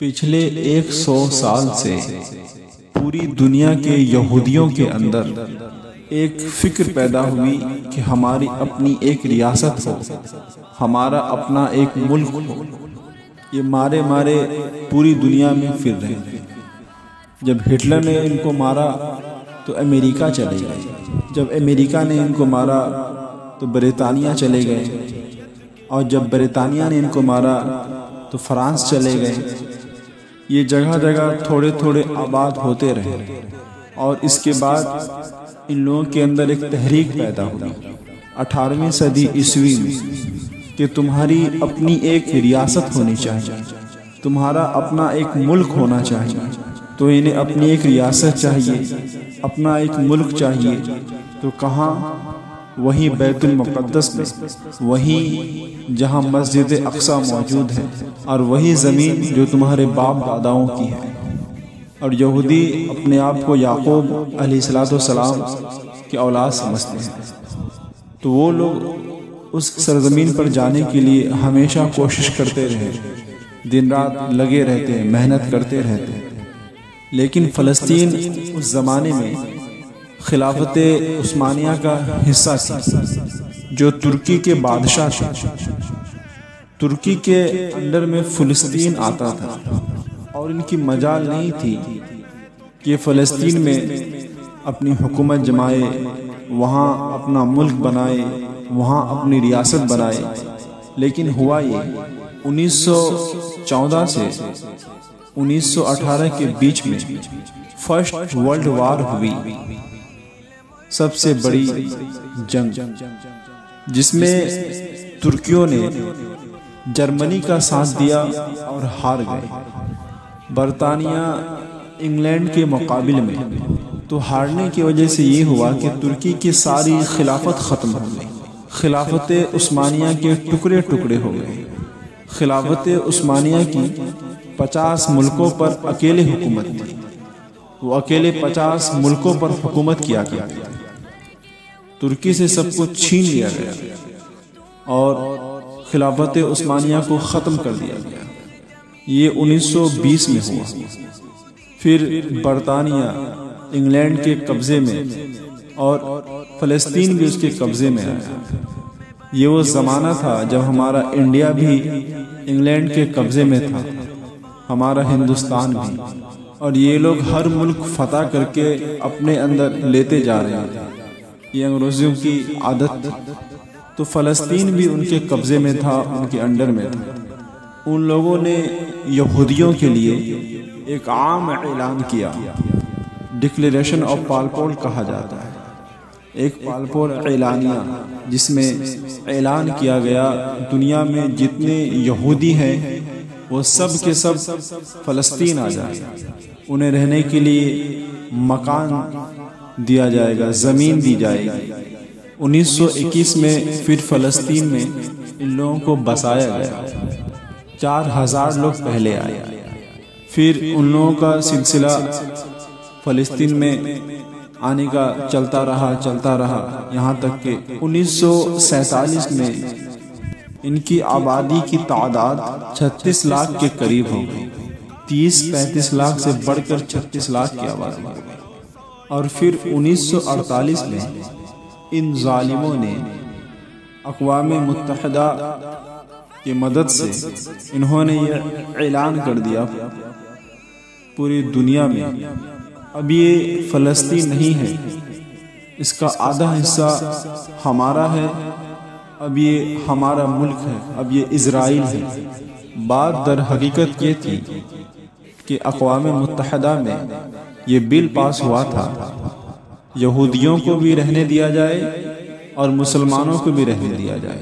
پچھلے 100 سال سے پوری دنیا کے یہودیوں کے اندر ایک فکر پیدا ہوئی کہ ہماری اپنی ایک ریاست ہو، ہمارا اپنا ایک ملک ہو۔ یہ مارے مارے پوری دنیا میں پھر رہے ہیں۔ جب ہٹلر نے ان کو مارا تو امریکہ چلے گئے، جب امریکہ نے ان کو مارا تو برطانیہ چلے گئے، اور جب برطانیہ نے ان کو مارا تو فرانس چلے گئے۔ یہ جگہ جگہ تھوڑے تھوڑے آباد ہوتے رہے، اور اس کے بعد ان لوگوں کے اندر ایک تحریک پیدا ہوئی 18ویں صدی عیسوی میں کہ تمہاری اپنی ایک ریاست ہونی چاہیے، تمہارا اپنا ایک ملک ہونا چاہیے۔ تو انہیں اپنی ایک ریاست چاہیے، اپنا ایک ملک چاہیے۔ تو کہاں؟ وہی بیت المقدس میں، وہی جہاں مسجد اقصی موجود ہے، اور وہی زمین جو تمہارے باپ داداؤں کی ہے۔ اور یہودی اپنے آپ کو یعقوب علیہ السلام کی اولاد سمجھتے ہیں، تو وہ لوگ اس سرزمین پر جانے کے لیے ہمیشہ کوشش کرتے رہے، دن رات لگے رہتے، محنت کرتے رہتے۔ لیکن فلسطین اس زمانے میں خلافت عثمانیہ کا حصہ تھی، جو ترکی کے بادشاہ تھے۔ ترکی کے انڈر میں فلسطین آتا تھا، اور ان کی مجال نہیں تھی کہ فلسطین میں اپنی حکومت جمائے، وہاں اپنا ملک بنائے، وہاں اپنی ریاست بنائے۔ لیکن ہوا یہ 1914 سے 1918 کے بیچ میں فرسٹ ورلڈ وار ہوئی، سب سے بڑی جنگ، جس میں ترکیوں نے جرمنی کا ساتھ دیا اور ہار گئے۔ برطانیہ انگلینڈ کے مقابل میں، تو ہارنے کی وجہ سے یہ ہوا کہ ترکی کی ساری خلافت ختم ہو گئی، خلافت عثمانیہ کے ٹکڑے ٹکڑے ہو گئے۔ خلافت عثمانیہ کی 50 ملکوں پر اکیلے حکومت تھی، وہ اکیلے 50 ملکوں پر حکومت کیا کرتے تھے۔ ترکی سے سب کچھ چھین لیا گیا اور خلافت عثمانیہ کو ختم کر دیا گیا۔ یہ 1920 میں ہوا۔ پھر برطانیہ انگلینڈ کے قبضے میں، اور فلسطین بھی اس کے قبضے میں آیا۔ یہ وہ زمانہ تھا جب ہمارا انڈیا بھی انگلینڈ کے قبضے میں تھا، ہمارا ہندوستان بھی، اور یہ لوگ ہر ملک فتح کر کے اپنے اندر لیتے جا رہے ہیں۔ یہ انگریزوں کی عادت تھی۔ تو فلسطین بھی ان کے قبضے میں تھا، ان کے انڈر میں تھا۔ ان لوگوں نے یہودیوں کے لیے ایک عام اعلان کیا، ڈکلیریشن آف پالپول کہا جاتا ہے، ایک پالپول اعلانیہ، جس میں اعلان کیا گیا دنیا میں جتنے یہودی ہیں وہ سب کے سب فلسطین آ جائیں، انہیں رہنے کے لیے مکان دیا جائے گا، زمین دی جائے گی۔ 1921 میں پھر فلسطین میں ان لوگوں کو بسایا گیا۔ 4000 لوگ پہلے آئے، پھر ان لوگوں کا سلسلہ فلسطین میں آنے کا چلتا رہا، یہاں تک کہ 1947 میں ان کی آبادی کی تعداد 36 لاکھ کے قریب ہو گئی۔ 30-35 لاکھ سے بڑھ کر 36 لاکھ کی آبادی ہو گئی۔ اور پھر 1948 میں ان ظالموں نے اقوام متحدہ کی مدد سے انہوں نے یہ اعلان کر دیا پوری دنیا میں، اب یہ فلسطین نہیں ہے، اس کا آدھا حصہ ہمارا ہے، اب یہ ہمارا ملک ہے، اب یہ اسرائیل ہے۔ بات در حقیقت یہ تھی کہ اقوام متحدہ میں یہ بل پاس ہوا تھا، یہودیوں کو بھی رہنے دیا جائے اور مسلمانوں کو بھی رہنے دیا جائے۔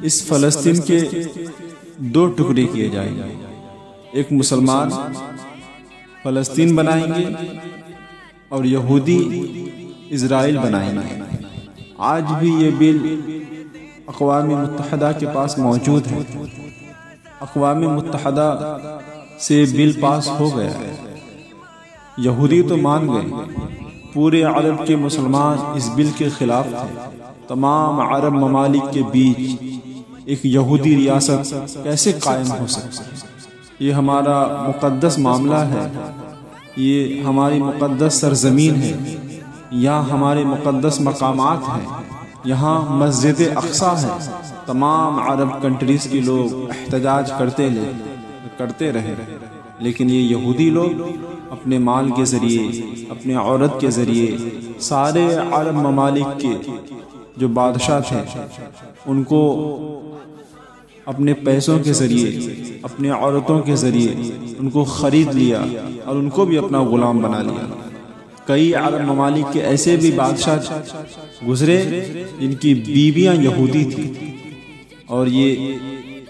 اس فلسطین کے 2 ٹکڑے کیے جائیں گے، ایک مسلمان فلسطین بنائیں گے اور یہودی اسرائیل بنائیں گے۔ آج بھی یہ بل اقوام متحدہ کے پاس موجود ہے، اقوام متحدہ سے بل پاس ہو گیا ہے۔ یہودی تو مان گئے، پورے عرب کے مسلمان اس بل کے خلاف تھے۔ تمام عرب ممالک کے بیچ ایک یہودی ریاست کیسے قائم ہو سکتی ہے؟ یہ ہمارا مقدس معاملہ ہے، یہ ہماری مقدس سرزمین ہے، یہاں ہمارے مقدس مقامات ہیں، یہاں مسجد اقصی ہے۔ تمام عرب کنٹریز کے لوگ احتجاج کرتے رہے، لیکن یہ یہودی لوگ اپنے مال کے ذریعے، اپنے عورت کے ذریعے، سارے عرب ممالک کے جو بادشاہ تھے ان کو اپنے پیسوں کے ذریعے، اپنے عورتوں کے ذریعے ان کو خرید لیا اور ان کو بھی اپنا غلام بنا لیا۔ کئی عرب ممالک کے ایسے بھی بادشاہ گزرے جن کی بیویاں یہودی تھیں، اور یہ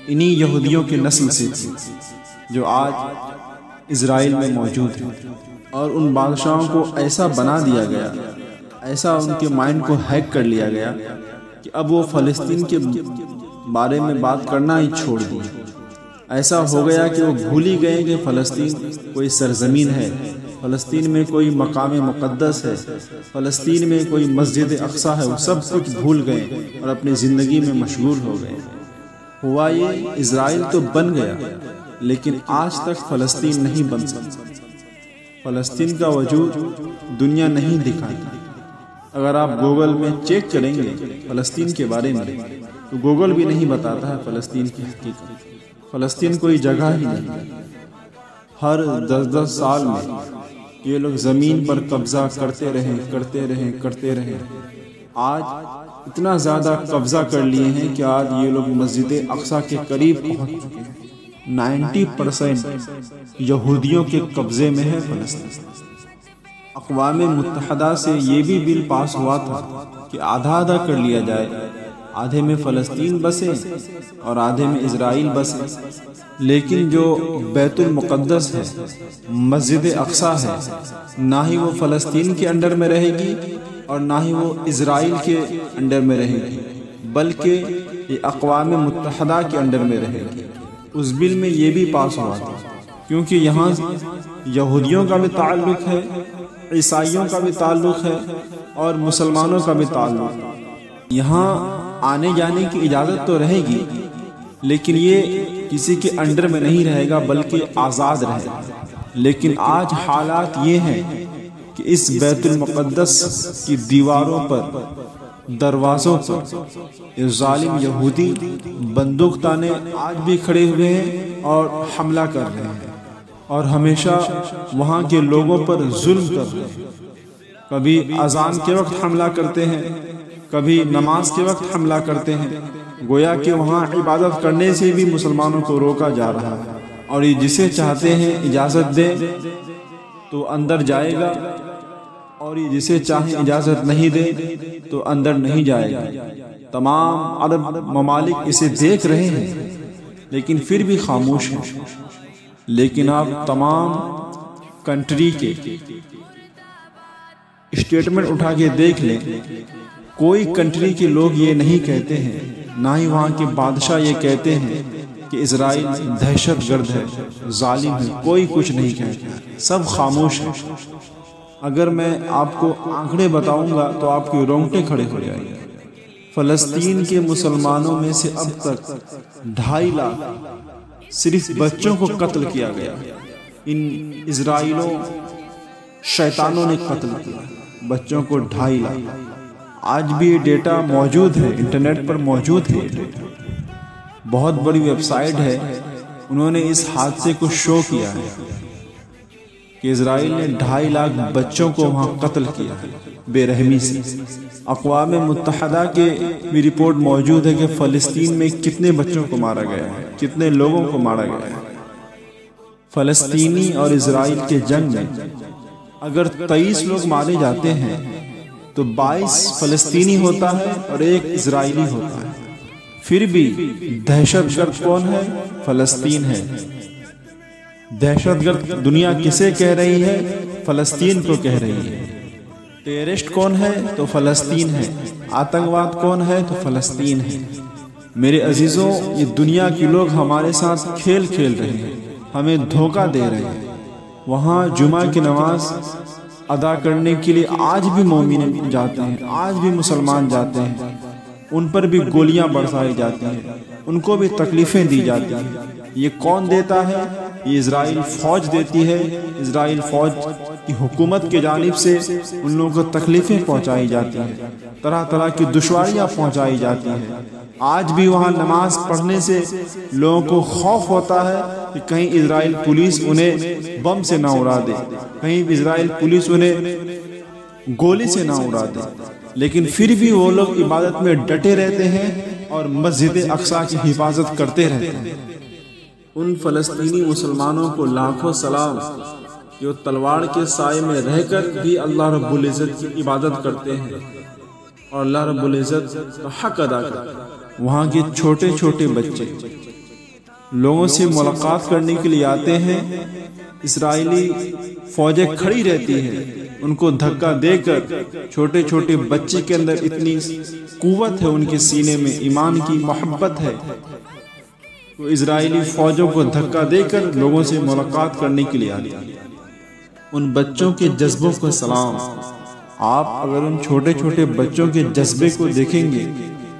انہی یہودیوں کے نسل سے تھی جو آج اسرائیل میں موجود ہیں۔ اور ان بادشاہوں کو ایسا بنا دیا گیا، ایسا ان کے مائنڈ کو ہیک کر لیا گیا کہ اب وہ فلسطین کے بارے میں بات کرنا ہی چھوڑ دی۔ ایسا ہو گیا کہ وہ بھول ہی گئے کہ فلسطین کوئی سرزمین ہے، فلسطین میں کوئی مقام مقدس ہے، فلسطین میں کوئی مسجد اقصی ہے۔ وہ سب کچھ بھول گئے اور اپنی زندگی میں مشغول ہو گئے۔ ہوا یہ، اسرائیل تو بن گیا لیکن آج تک فلسطین نہیں بن سکتا۔ فلسطین کا وجود دنیا نہیں دکھائی۔ اگر آپ گوگل میں چیک کریں گے فلسطین کے بارے میں تو گوگل بھی نہیں بتاتا ہے فلسطین کی حقیقت۔ فلسطین کوئی جگہ ہی نہیں۔ ہر 10 سال میں یہ لوگ زمین پر قبضہ کرتے رہے۔ آج اتنا زیادہ قبضہ کر لیے ہیں کہ آج یہ لوگ مسجد اقصی کے قریب پہنچ چکے ہیں۔ 90% یہودیوں کے قبضے میں ہے فلسطین۔ اقوام متحدہ سے یہ بھی بل پاس ہوا تھا کہ آدھا کر لیا جائے، آدھے میں فلسطین بسے اور آدھے میں اسرائیل بسے، لیکن جو بیت المقدس ہے، مسجد اقصی ہے، نہ ہی وہ فلسطین کے انڈر میں رہے گی اور نہ ہی وہ اسرائیل کے انڈر میں رہے گی، بلکہ یہ اقوام متحدہ کے انڈر میں رہے گی۔ اس بل میں یہ بھی پاس ہوا تھا کیونکہ یہاں یہودیوں کا بھی تعلق ہے، عیسائیوں کا بھی تعلق ہے اور مسلمانوں کا بھی تعلق ہے۔ یہاں آنے جانے کی اجازت تو رہے گی لیکن یہ کسی کے انڈر میں نہیں رہے گا بلکہ آزاد رہے گا۔ لیکن آج حالات یہ ہیں کہ اس بیت المقدس کی دیواروں پر، دروازوں پر یہ ظالم یہودی بندوق تانے آج بھی کھڑے ہوئے ہیں اور حملہ کر رہے ہیں اور ہمیشہ وہاں کے لوگوں پر ظلم کر رہے ہیں۔ کبھی اذان کے وقت حملہ کرتے ہیں، کبھی نماز کے وقت حملہ کرتے ہیں، گویا کہ وہاں عبادت کرنے سے بھی مسلمانوں کو روکا جا رہا ہے، اور یہ جسے چاہتے ہیں اجازت دیں تو اندر جائے گا، اور یہ جسے چاہیں اجازت نہیں دیں تو اندر نہیں جائے گا۔ تمام عرب ممالک اسے دیکھ رہے ہیں لیکن پھر بھی خاموش ہیں۔ لیکن آپ تمام کنٹری کے اسٹیٹمنٹ اٹھا کے دیکھ لیں، کوئی کنٹری کے لوگ یہ نہیں کہتے ہیں، نہ ہی وہاں کے بادشاہ یہ کہتے ہیں کہ اسرائیل دہشت گرد ہے، ظالم ہے۔ کوئی کچھ نہیں کہتا، سب خاموش ہیں۔ اگر میں آپ کو آنکڑے بتاؤں گا تو آپ کے رونگٹے کھڑے ہو جائیں گے۔ فلسطین کے مسلمانوں میں سے اب تک 2.5 لاکھ صرف بچوں کو قتل کیا گیا۔ ان اسرائیلوں شیطانوں نے قتل کیا بچوں کو 2.5 لاکھ۔ آج بھی یہ ڈیٹا موجود ہے، انٹرنیٹ پر موجود ہے۔ بہت بڑی ویب سائٹ ہے، انہوں نے اس حادثے کو شو کیا ہے کہ اسرائیل نے 2.5 لاکھ بچوں کو وہاں قتل کیا بے رحمی سے۔ اقوام متحدہ کے بھی رپورٹ موجود ہے کہ فلسطین میں کتنے بچوں کو مارا گیا ہے، کتنے لوگوں کو مارا گیا ہے۔ فلسطینی اور اسرائیل کے جنگ میں اگر 23 لوگ مارے جاتے ہیں تو 22 فلسطینی ہوتا ہے اور 1 اسرائیلی ہوتا ہے۔ پھر بھی دہشت گرد کون ہے؟ فلسطین ہے۔ دہشت گرد دنیا کسے کہہ رہی ہے؟ فلسطین کو کہہ رہی ہے۔ ٹیررسٹ کون ہے؟ تو فلسطین ہے۔ آتنکواد کون ہے؟ تو فلسطین ہے۔ میرے عزیزوں، یہ دنیا کے لوگ ہمارے ساتھ کھیل کھیل رہے ہیں، ہمیں دھوکہ دے رہے ہیں۔ وہاں جمعہ کی نماز ادا کرنے کے لیے آج بھی مومن جاتے ہیں، آج بھی مسلمان جاتے ہیں، ان پر بھی گولیاں برسائی جاتی ہیں، ان کو بھی تکلیفیں دی جاتی ہیں۔ یہ کون دیتا ہے؟ یہ اسرائیل فوج دیتی ہے۔ اسرائیل فوج کی حکومت کی جانب سے ان لوگوں کو تکلیفیں پہنچائی جاتی ہیں، طرح طرح کی دشواریاں پہنچائی جاتی ہیں۔ آج بھی وہاں نماز پڑھنے سے لوگوں کو خوف ہوتا ہے کہ کہیں اسرائیل پولیس انہیں بم سے نہ اڑا دے، کہیں اسرائیل پولیس انہیں گولی سے نہ اڑا دے، لیکن پھر بھی وہ لوگ عبادت میں ڈٹے رہتے ہیں اور مسجد اقصی کی حفاظت کرتے رہتے ہیں۔ ان فلسطینی مسلمانوں کو لاکھوں سلام جو تلوار کے سائے میں رہ کر بھی اللہ رب العزت کی عبادت کرتے ہیں اور اللہ رب العزت کا حق ادا کرتے ہیں۔ وہاں کے چھوٹے چھوٹے بچے لوگوں سے ملاقات کرنے کے لیے آتے ہیں، اسرائیلی فوجیں کھڑی رہتی ہیں، ان کو دھکا دے کر چھوٹے چھوٹے بچے کے اندر اتنی قوت ہے، ان کے سینے میں ایمان کی محبت ہے، وہ اسرائیلی فوجوں کو دھکا دے کر لوگوں سے ملاقات کرنے کے لیے آتے ہیں۔ ان بچوں کے جذبوں کو سلام۔ آپ اگر ان چھوٹے چھوٹے بچوں کے جذبے کو دیکھیں گے،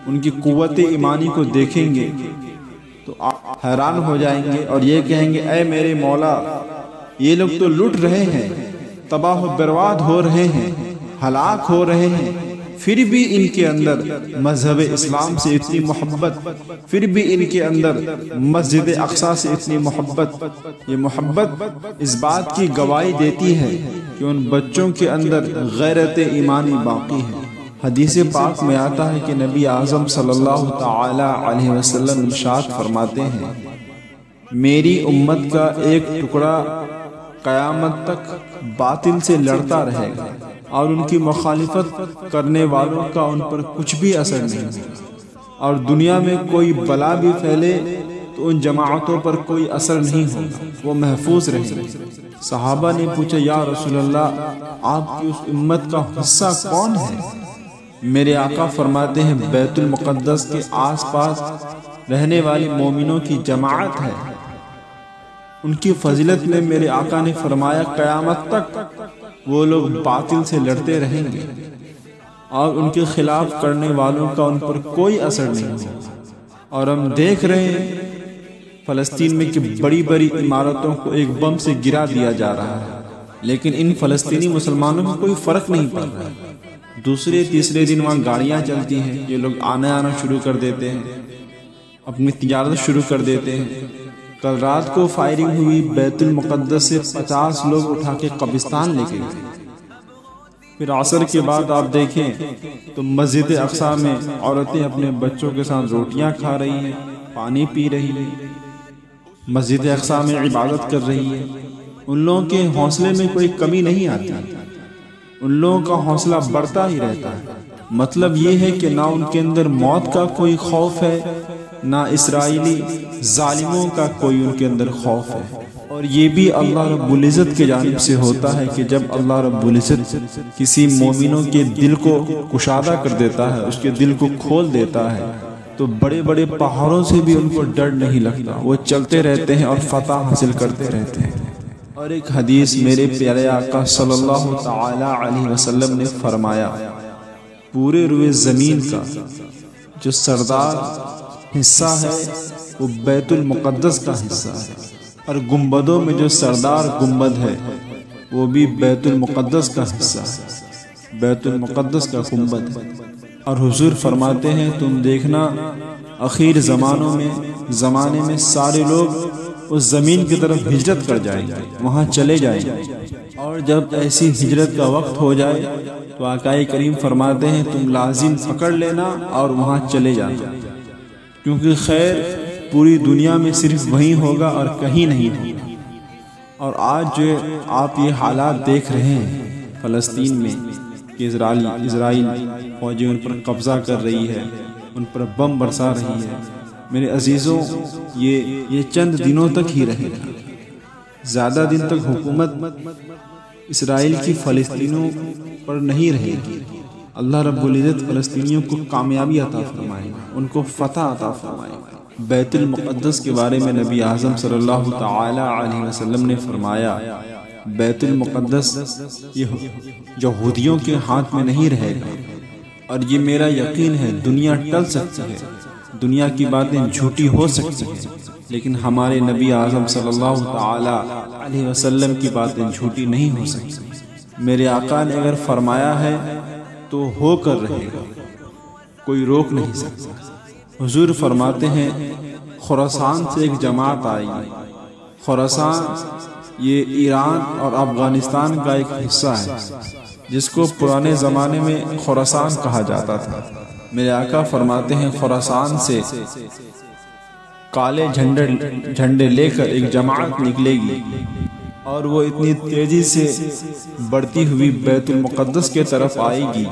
ان کی قوت ایمانی کو دیکھیں گے تو آپ حیران ہو جائیں گے اور یہ کہیں گے اے میرے مولا، یہ لوگ تو لٹ رہے ہیں، تباہ و برباد ہو رہے ہیں، ہلاک ہو رہے ہیں، پھر بھی ان کے اندر مذہب اسلام سے اتنی محبت، پھر بھی ان کے اندر مسجد اقصی سے اتنی محبت۔ یہ محبت اس بات کی گواہی دیتی ہے کہ ان بچوں کے اندر غیرت ایمانی باقی ہے۔ حدیث پاک میں آتا ہے کہ نبی اعظم صلی اللہ تعالی علیہ وسلم ارشاد فرماتے ہیں، میری امت کا ایک ٹکڑا قیامت تک باطل سے لڑتا رہے گا اور ان کی مخالفت کرنے والوں کا ان پر کچھ بھی اثر نہیں ہوگا، اور دنیا میں کوئی بلا بھی پھیلے تو ان جماعتوں پر کوئی اثر نہیں ہوگا، وہ محفوظ رہیں گے۔ صحابہ نے پوچھا یا رسول اللہ، آپ کی اس امت کا حصہ کون ہے؟ میرے آقا فرماتے ہیں بیت المقدس کے آس پاس رہنے والی مومنوں کی جماعت ہے۔ ان کی فضیلت میں میرے آقا نے فرمایا قیامت تک وہ لوگ باطل سے لڑتے رہیں گے اور ان کے خلاف کرنے والوں کا ان پر کوئی اثر نہیں ہوگا۔ اور ہم دیکھ رہے ہیں فلسطین میں کہ بڑی بڑی عمارتوں کو ایک بم سے گرا دیا جا رہا ہے، لیکن ان فلسطینی مسلمانوں کو کوئی فرق نہیں پڑ رہا۔ دوسرے تیسرے دن وہاں گاڑیاں چلتی ہیں، یہ لوگ آنا شروع کر دیتے ہیں، اپنی تجارت شروع کر دیتے ہیں۔ کل رات کو فائرنگ ہوئی، بیت المقدس سے 50 لوگ اٹھا کے قبرستان لے کے گئے۔ پھر عصر کے بعد آپ دیکھیں تو مسجد اقصی میں عورتیں اپنے بچوں کے ساتھ روٹیاں کھا رہی ہیں، پانی پی رہی ہیں، مسجد اقصی میں عبادت کر رہی ہیں۔ ان لوگوں کے حوصلے میں کوئی کمی نہیں آتی، ان لوگوں کا حوصلہ بڑھتا ہی رہتا ہے۔ مطلب یہ ہے کہ نہ ان کے اندر موت کا کوئی خوف ہے، نہ اسرائیلی ظالموں کا کوئی ان کے اندر خوف ہے۔ اور یہ بھی اللہ رب العزت کے جانب سے ہوتا ہے کہ جب اللہ رب العزت کسی مومنوں کے دل کو کشادہ کر دیتا ہے، اس کے دل کو کھول دیتا ہے، تو بڑے بڑے پہاڑوں سے بھی ان کو ڈر نہیں لگتا، وہ چلتے رہتے ہیں اور فتح حاصل کرتے رہتے ہیں۔ اور ایک حدیث میرے پیارے آقا صلی اللہ تعالی علیہ وسلم نے فرمایا، پورے روئے زمین کا جو سردار حصہ ہے وہ بیت المقدس کا حصہ ہے، اور گنبدوں میں جو سردار گنبد ہے وہ بھی بیت المقدس کا حصہ ہے، بیت المقدس کا گنبد ہے۔ اور حضور فرماتے ہیں تم دیکھنا اخیر زمانے میں سارے لوگ اس زمین کی طرف ہجرت کر جائیں گے، وہاں چلے جائیں گے، اور جب ایسی ہجرت کا وقت ہو جائے تو آقا کریم فرماتے ہیں تم لازم پکڑ لینا اور وہاں چلے جانا، کیونکہ خیر پوری دنیا میں صرف وہیں ہوگا اور کہیں نہیں ہوگا۔ اور آج جو آپ یہ حالات دیکھ رہے ہیں فلسطین میں کہ اسرائیل فوجیں ان پر قبضہ کر رہی ہے، ان پر بم برسا رہی ہے، میرے عزیزوں یہ چند دنوں تک ہی رہے گا، زیادہ دن تک حکومت اسرائیل کی فلسطینیوں پر نہیں رہے گی۔ اللہ رب العزت فلسطینیوں کو کامیابی عطا فرمائے گا، ان کو فتح عطا فرمائے گا۔ بیت المقدس کے بارے میں نبی اعظم صلی اللہ تعالی علیہ وسلم نے فرمایا بیت المقدس یہودیوں کے ہاتھ میں نہیں رہے گا، اور یہ میرا یقین ہے دنیا ٹل سکتی ہے، دنیا کی باتیں جھوٹی ہو سکتی ہیں، لیکن ہمارے نبی اعظم صلی اللہ تعالی علیہ وسلم کی باتیں جھوٹی نہیں ہو سکتی۔ میرے آقا نے اگر فرمایا ہے تو ہو کر رہے گا، کوئی روک نہیں سکتا۔ حضور فرماتے ہیں خراسان سے ایک جماعت آئی۔ خراسان یہ ایران اور افغانستان کا ایک حصہ ہے جس کو پرانے زمانے میں خراسان کہا جاتا تھا۔ میرے آقا فرماتے ہیں خراسان سے کالے جھنڈے لے کر ایک جماعت نکلے گی اور وہ اتنی تیزی سے بڑھتی ہوئی بیت المقدس کے طرف آئے گی،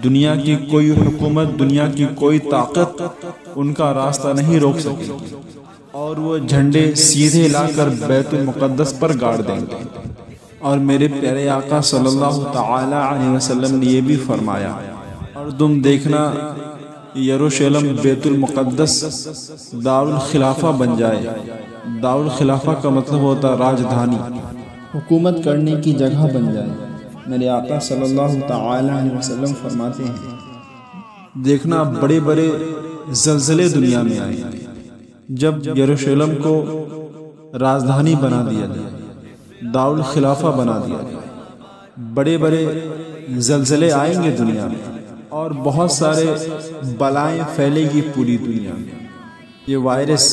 دنیا کی کوئی حکومت، دنیا کی کوئی طاقت ان کا راستہ نہیں روک سکے گی، اور وہ جھنڈے سیدھے لا کر بیت المقدس پر گاڑ دیں گے۔ اور میرے پیارے آقا صلی اللہ تعالی علیہ وسلم نے یہ بھی فرمایا، اور تم دیکھنا یروشلم بیت المقدس دارالخلافہ بن جائے۔ دارالخلافہ کا مطلب ہوتا راجدھانی، حکومت کرنے کی جگہ بن جائے۔ میرے آقا صلی اللہ تعالی علیہ وسلم فرماتے ہیں دیکھنا بڑے بڑے زلزلے دنیا میں آئے جب یروشلم کو راجدھانی بنا دیا گیا، دارالخلافہ بنا دیا گیا، بڑے بڑے زلزلے آئیں گے دنیا میں، اور بہت سارے بلائیں پھیلے گی پوری دنیا میں۔ یہ وائرس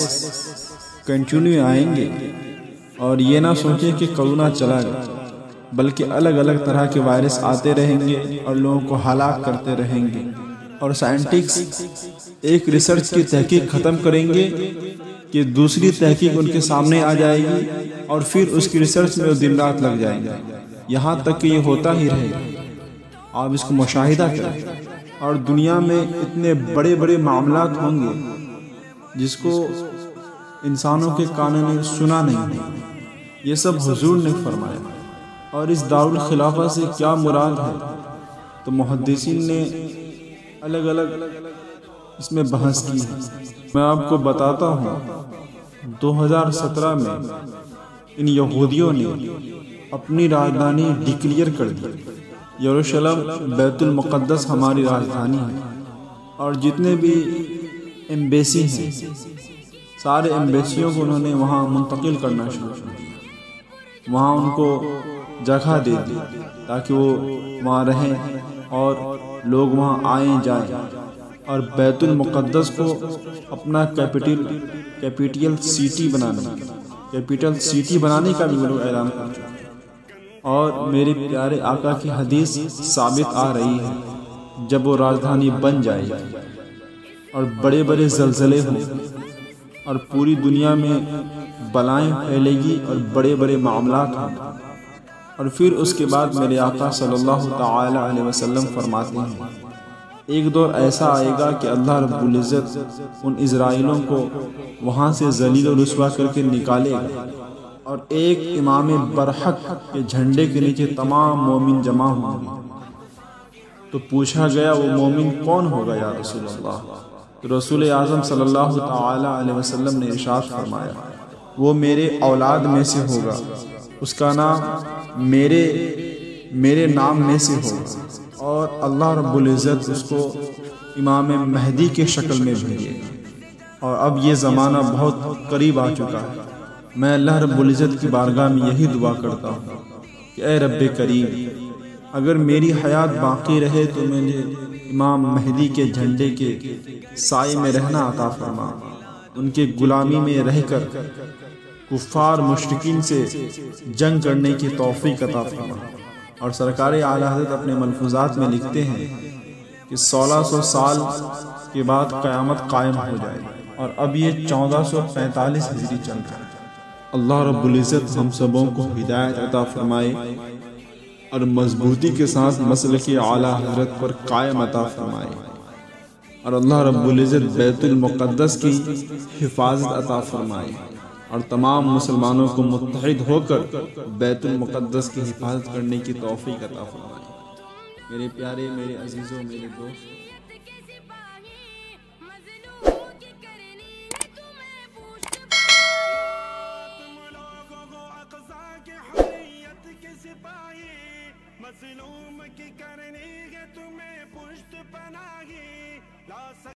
کنٹینیو آئیں گے، اور یہ نہ سوچیں کہ کرونا چلا گیا، بلکہ الگ الگ طرح کے وائرس آتے رہیں گے اور لوگوں کو ہلاک کرتے رہیں گے، اور سائنٹسٹ ایک ریسرچ کی تحقیق ختم کریں گے کہ دوسری تحقیق ان کے سامنے آ جائے گی، اور پھر اس کی ریسرچ میں دن رات لگ جائیں گے، یہاں تک کہ یہ ہوتا ہی رہے گا۔ آپ اس کو مشاہدہ کریں، اور دنیا میں اتنے بڑے بڑے معاملات ہوں گے جس کو انسانوں کے کانوں نے سنا نہیں ہے۔ یہ سب حضور نے فرمایا۔ اور اس دارالخلافہ سے کیا مراد ہے تو محدثین نے الگ الگ اس میں بحث کی ہے۔ میں آپ کو بتاتا ہوں 2017 میں ان یہودیوں نے اپنی راجدھانی ڈکلیئر کر دی، یروشلم بیت المقدس ہماری راجدھانی ہے، اور جتنے بھی ایمبیسی ہیں سارے ایمبیسیوں کو انہوں نے وہاں منتقل کرنا شروع کر دیا، وہاں ان کو جگہ دے دی تاکہ وہ وہاں رہیں اور لوگ وہاں آئیں جائیں، اور بیت المقدس کو اپنا کیپیٹل سٹی بنانے کا بھی وہ لوگ اعلان کر چکے ہیں۔ اور میرے پیارے آقا کی حدیث ثابت آ رہی ہے، جب وہ راجدھانی بن جائے گی اور بڑے بڑے زلزلے ہوں اور پوری دنیا میں بلائیں پھیلے گی اور بڑے بڑے معاملات ہوں، اور پھر اس کے بعد میرے آقا صلی اللہ تعالی علیہ وسلم فرماتے ہیں ایک دور ایسا آئے گا کہ اللہ رب العزت ان اسرائیلوں کو وہاں سے ذلیل و رسوا کر کے نکالے گا، اور ایک امام برحق کے جھنڈے کے نیچے تمام مومن جمع ہوں گے۔ تو پوچھا گیا وہ مومن کون ہوگا یا رسول اللہ؟ تو رسول اعظم صلی اللہ تعالی علیہ وسلم نے ارشاد فرمایا وہ میرے اولاد میں سے ہوگا، اس کا نام میرے نام میں سے ہوگا، اور اللہ رب العزت اس کو امام مہدی کے شکل میں بھیجے گا۔ اور اب یہ زمانہ بہت قریب آ چکا ہے۔ میں اللہ رب العزت کی بارگاہ میں یہی دعا کرتا ہوں کہ اے رب کریم، اگر میری حیات باقی رہے تو مجھے امام مہدی کے جھنڈے کے سائے میں رہنا عطا فرما، ان کے غلامی میں رہ کر کفار مشرکین سے جنگ کرنے کی توفیق عطا فرما۔ اور سرکار اعلی حضرت اپنے ملفوظات میں لکھتے ہیں کہ 1600 سال کے بعد قیامت قائم ہو جائے، اور اب یہ 1445 ہجری چل رہا ہے۔ اللہ رب العزت ہم سبوں کو ہدایت عطا فرمائے اور مضبوطی کے ساتھ مسلک اعلی حضرت پر قائم عطا فرمائے، اور اللہ رب العزت بیت المقدس کی حفاظت عطا فرمائے، اور تمام مسلمانوں کو متحد ہو کر بیت المقدس کی حفاظت کرنے کی توفیق عطا فرمائے۔ میرے پیارے، میرے عزیزوں، میرے دوست، مظلوم کی کرنی ہے تمہیں پشت پناہی۔